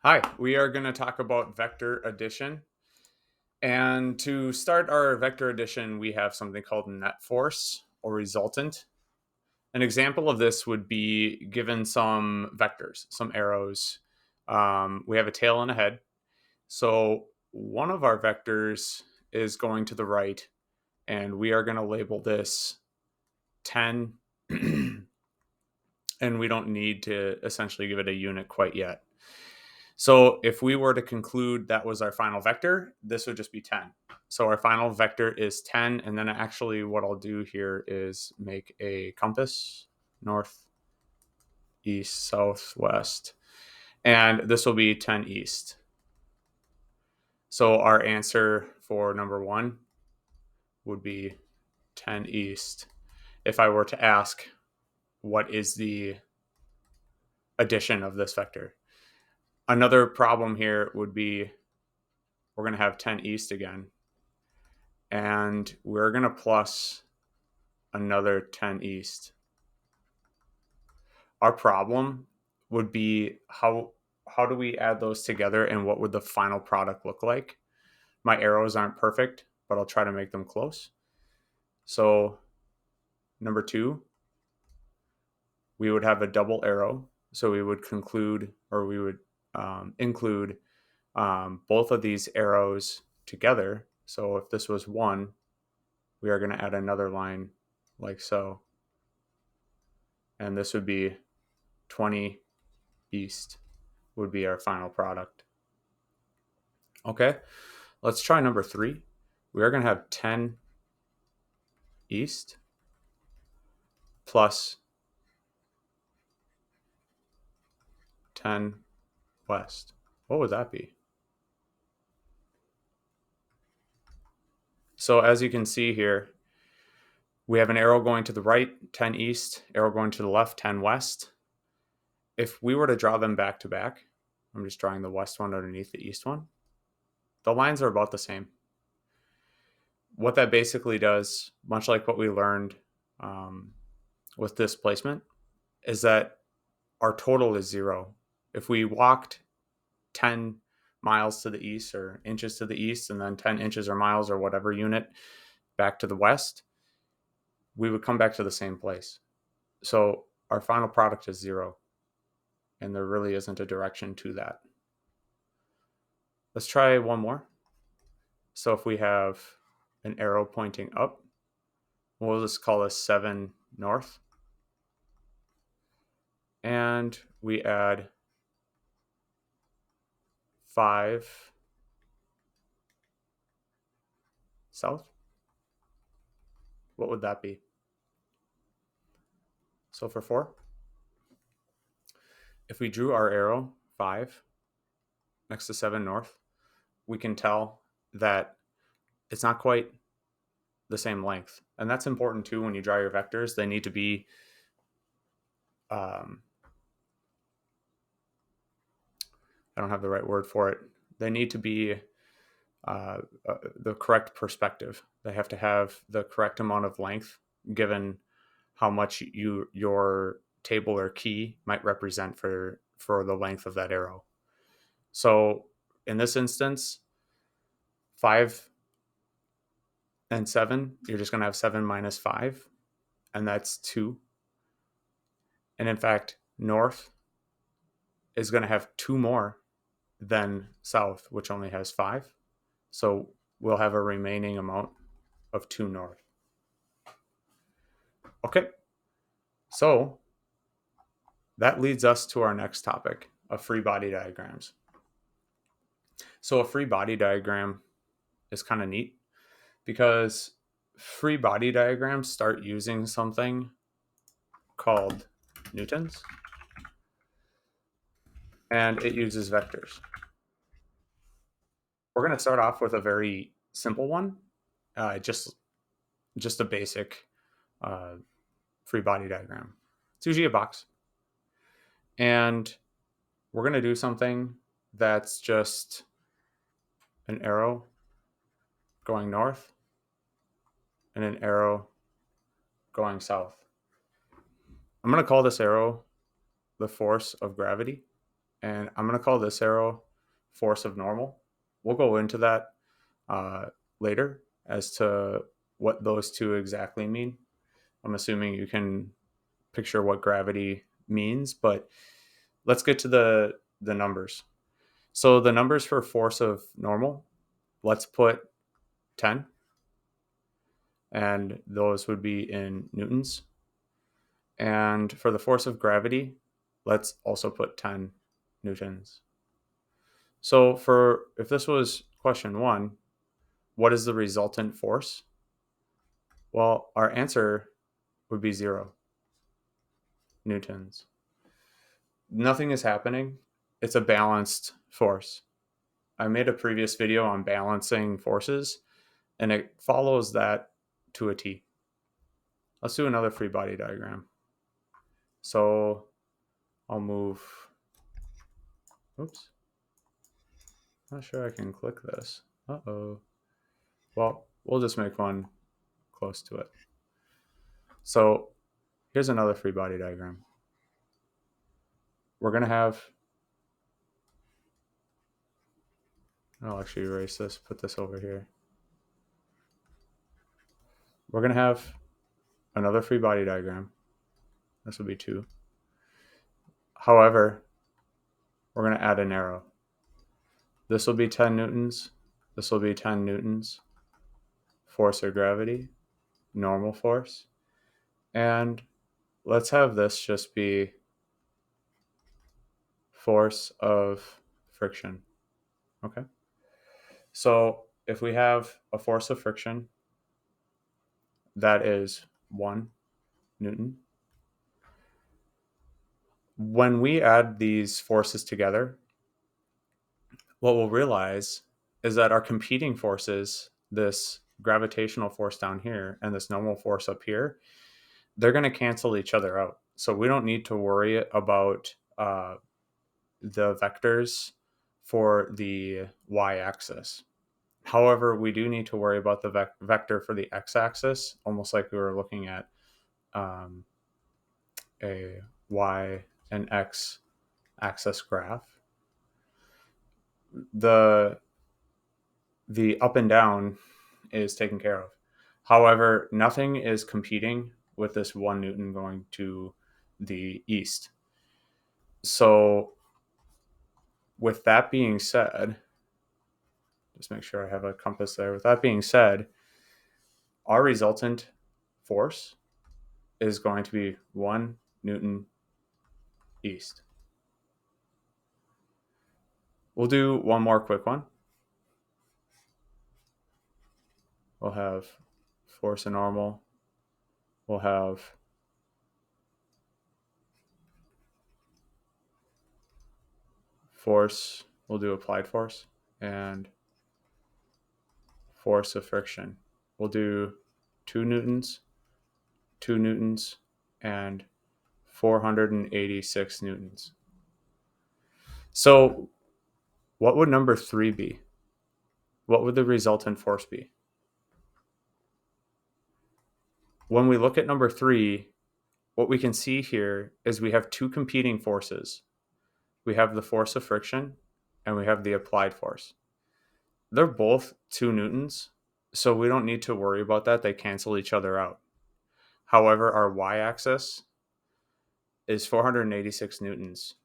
Hi, we are going to talk about vector addition. And to start our vector addition, we have something called net force or resultant. An example of this would be given some vectors, some arrows. We have a tail and a head. So one of our vectors is going to the right, and we are going to label this 10. And we don't need to essentially give it a unit quite yet. So if we were to conclude that was our final vector, this would just be 10. So our final vector is 10. And then actually what I'll do here is make a compass, north, east, south, west. And this will be 10 east. So our answer for number one would be 10 east. If I were to ask, what is the addition of this vector? Another problem here would be we're going to have 10 east again. And we're going to plus another 10 east. Our problem would be how do we add those together and what would the final product look like? My arrows aren't perfect, but I'll try to make them close. So number two, we would have a double arrow. So we would conclude, or we would include both of these arrows together. So if this was one, we are going to add another line like so. And this would be 20 east would be our final product. Okay, let's try number three. We are going to have 10 east plus 10 west. What would that be? So as you can see here, we have an arrow going to the right, 10 east, arrow going to the left, 10 west. If we were to draw them back to back, I'm just drawing the west one underneath the east one. The lines are about the same. What that basically does, much like what we learned with displacement, is that our total is zero. If we walked 10 miles to the east or inches to the east and then 10 inches or miles or whatever unit back to the west, we would come back to the same place. So our final product is zero, and there really isn't a direction to that. Let's try one more. So if we have an arrow pointing up, we'll just call this 7 north. And we add 5 south. What would that be? So for 4, if we drew our arrow 5 next to 7 north, we can tell that it's not quite the same length. And that's important too when you draw your vectors. They need to be I don't have the right word for it. They need to be the correct perspective. They have to have the correct amount of length given how much your table or key might represent for the length of that arrow. So in this instance, 5 and 7, you're just going to have 7 minus 5, and that's 2. And in fact, north is going to have 2 more than south, which only has 5. So we'll have a remaining amount of 2 north. Okay, so that leads us to our next topic of free body diagrams. So a free body diagram is kind of neat because free body diagrams start using something called Newtons, and it uses vectors. We're going to start off with a very simple one, just a basic uh, free body diagram. It's usually a box, and we're going to do something that's just an arrow going north and an arrow going south. I'm going to call this arrow the force of gravity, and I'm going to call this arrow force of normal. We'll go into that later as to what those two exactly mean. I'm assuming you can picture what gravity means, but let's get to the numbers. So the numbers for force of normal, let's put 10, and those would be in newtons. And for the force of gravity, let's also put 10 newtons. So if this was question 1, what is the resultant force? Well, our answer would be 0 newtons. Nothing is happening. It's a balanced force. I made a previous video on balancing forces, and it follows that to a T. Let's do another free body diagram. So I'll move, oops, not sure I can click this. Uh-oh. Well, we'll just make one close to it. So here's another free body diagram. We're going to have, I'll actually erase this, put this over here. We're going to have another free body diagram. This will be 2. However, we're going to add an arrow. This will be 10 newtons. This will be 10 newtons. Force or gravity, normal force. And let's have this just be force of friction. Okay. So if we have a force of friction, that is 1 newton. When we add these forces together, what we'll realize is that our competing forces, this gravitational force down here and this normal force up here, they're going to cancel each other out. So we don't need to worry about the vectors for the y-axis. However, we do need to worry about the vector for the x-axis, almost like we were looking at a y and x axis graph. The up and down is taken care of. However, nothing is competing with this 1 newton going to the east. So with that being said, just make sure I have a compass there. With that being said, our resultant force is going to be 1 newton east. We'll do one more quick one. We'll have force of normal. We'll have force. We'll do applied force and force of friction. We'll do 2 newtons, 2 newtons, and 486 newtons. So what would number 3 be? What would the resultant force be? When we look at number 3, what we can see here is we have 2 competing forces. We have the force of friction and we have the applied force. They're both 2 newtons, so we don't need to worry about that. They cancel each other out. However, our y-axis is 486 newtons.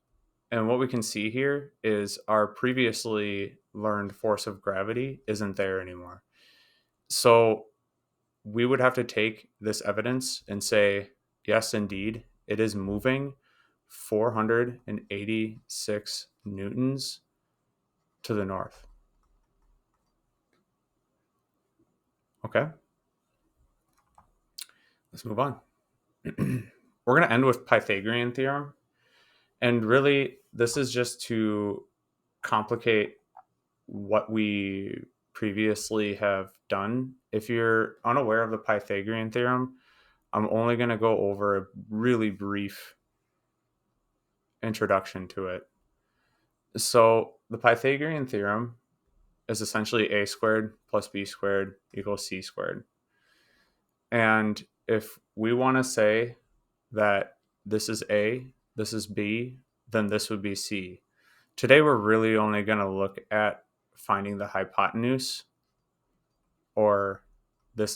And what we can see here is our previously learned force of gravity isn't there anymore. So we would have to take this evidence and say, yes, indeed, it is moving 486 newtons to the north. Okay. Let's move on. We're going to end with Pythagorean Theorem. And really, this is just to complicate what we previously have done. If you're unaware of the Pythagorean Theorem, I'm only going to go over a really brief introduction to it. So the Pythagorean Theorem is essentially a squared plus b squared equals c squared. And if we want to say that this is a, this is b, then this would be c. Today we're really only going to look at finding the hypotenuse, or the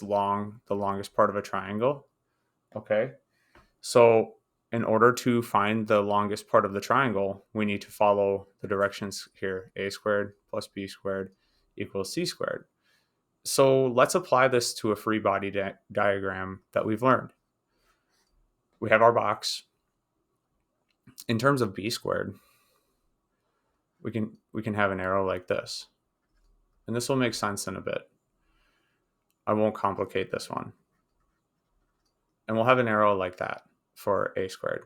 longest part of a triangle. Okay. So in order to find the longest part of the triangle, we need to follow the directions here. A squared plus b squared equals c squared. So let's apply this to a free body diagram that we've learned. We have our box. In terms of b squared, we can have an arrow like this. And this will make sense in a bit. I won't complicate this one. And we'll have an arrow like that for a squared.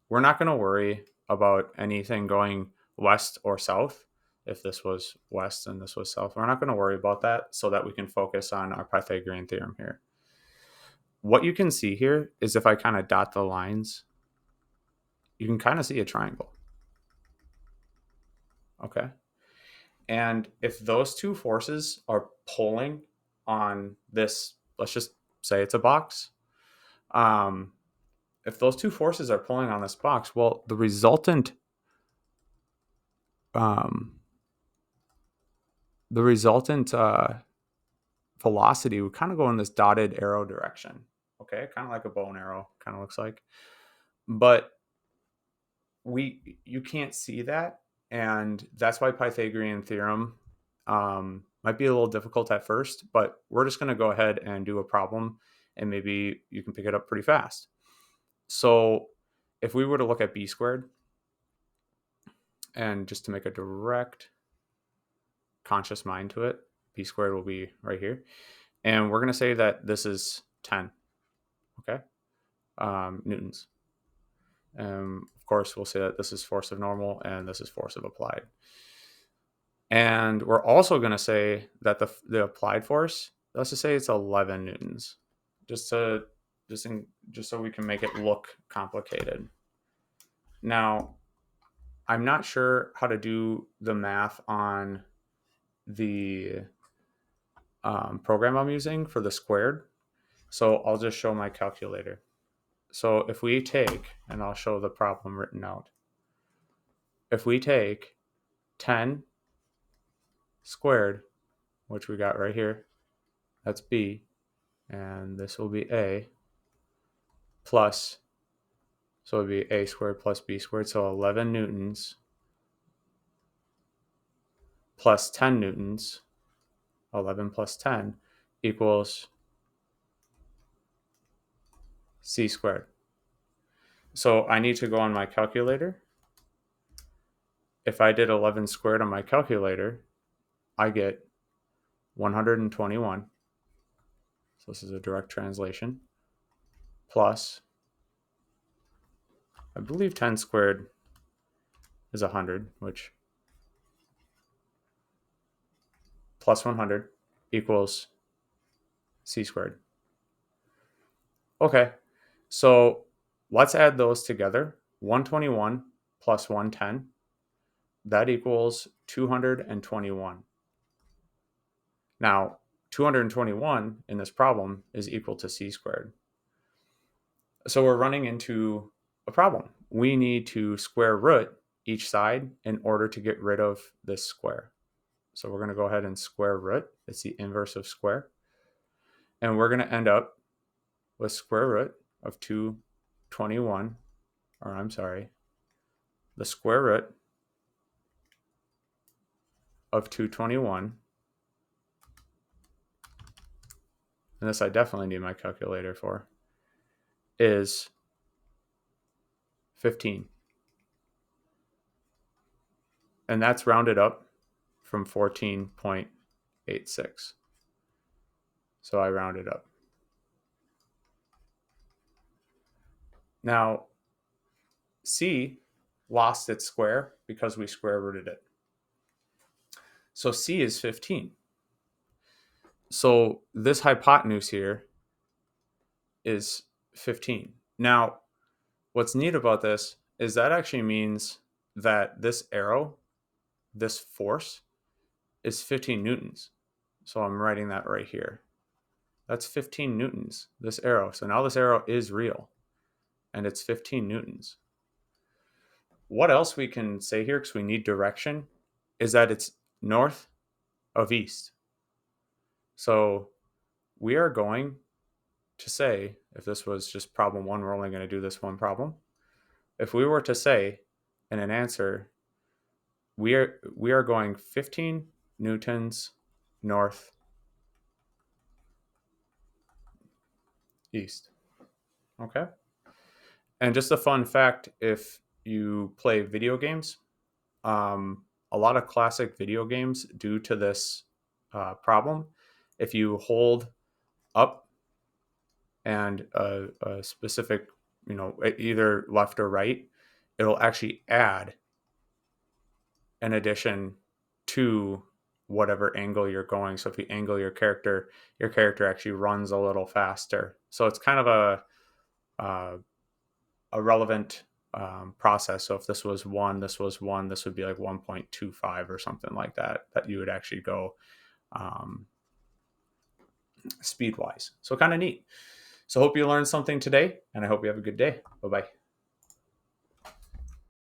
We're not going to worry about anything going west or south. If this was west and this was south, we're not going to worry about that, so that we can focus on our Pythagorean theorem here. What you can see here is if I kind of dot the lines, you can kind of see a triangle. Okay. And if those two forces are pulling on this, let's just say it's a box. If those two forces are pulling on this box, well, the resultant velocity would kind of go in this dotted arrow direction. Okay, kind of like a bow and arrow, kind of looks like. But you can't see that, and that's why Pythagorean theorem might be a little difficult at first, but we're just going to go ahead and do a problem, and maybe you can pick it up pretty fast. So if we were to look at b squared, and just to make a direct conscious mind to it, b squared will be right here. And we're going to say that this is 10, okay, newtons. Of course, we'll say that this is force of normal and this is force of applied. And we're also going to say that the applied force, let's just say it's 11 newtons, just so we can make it look complicated. Now, I'm not sure how to do the math on the program I'm using for the squared, so I'll just show my calculator. So if we take, and I'll show the problem written out, if we take 10 squared, which we got right here, that's b, and this will be a, plus, so it would be a squared plus b squared, so 11 newtons plus 10 newtons, 11 plus 10 equals c squared. So I need to go on my calculator. If I did 11 squared on my calculator, I get 121. So this is a direct translation. Plus, I believe 10 squared is 100, which plus 100 equals c squared. Okay, so let's add those together. 121 plus 110, that equals 221. Now, 221 in this problem is equal to c squared. So we're running into a problem. We need to square root each side in order to get rid of this square. So we're going to go ahead and square root. It's the inverse of square. And we're going to end up with square root of 221, or I'm sorry, the square root of 221, and this I definitely need my calculator for, is 15. And that's rounded up from 14.86. So I rounded up. Now, c lost its square because we square rooted it. So c is 15. So this hypotenuse here is 15. Now, what's neat about this is that actually means that this arrow, this force, is 15 newtons. So I'm writing that right here. That's 15 newtons, this arrow. So now this arrow is real, and it's 15 newtons. what else we can say here, because we need direction, is that it's north of east. So we are going to say, if this was just problem one, we're only going to do this one problem. If we were to say in an answer, we are going 15 newtons north east. Okay. And just a fun fact, if you play video games, a lot of classic video games, due to this problem, if you hold up and a specific, either left or right, it'll actually add an addition to whatever angle you're going. So if you angle your character actually runs a little faster. So it's kind of a relevant process. So if this was 1, this would be like 1.25 or something like that you would actually go speed wise. So kind of neat. So hope you learned something today, and I hope you have a good day. Bye-bye.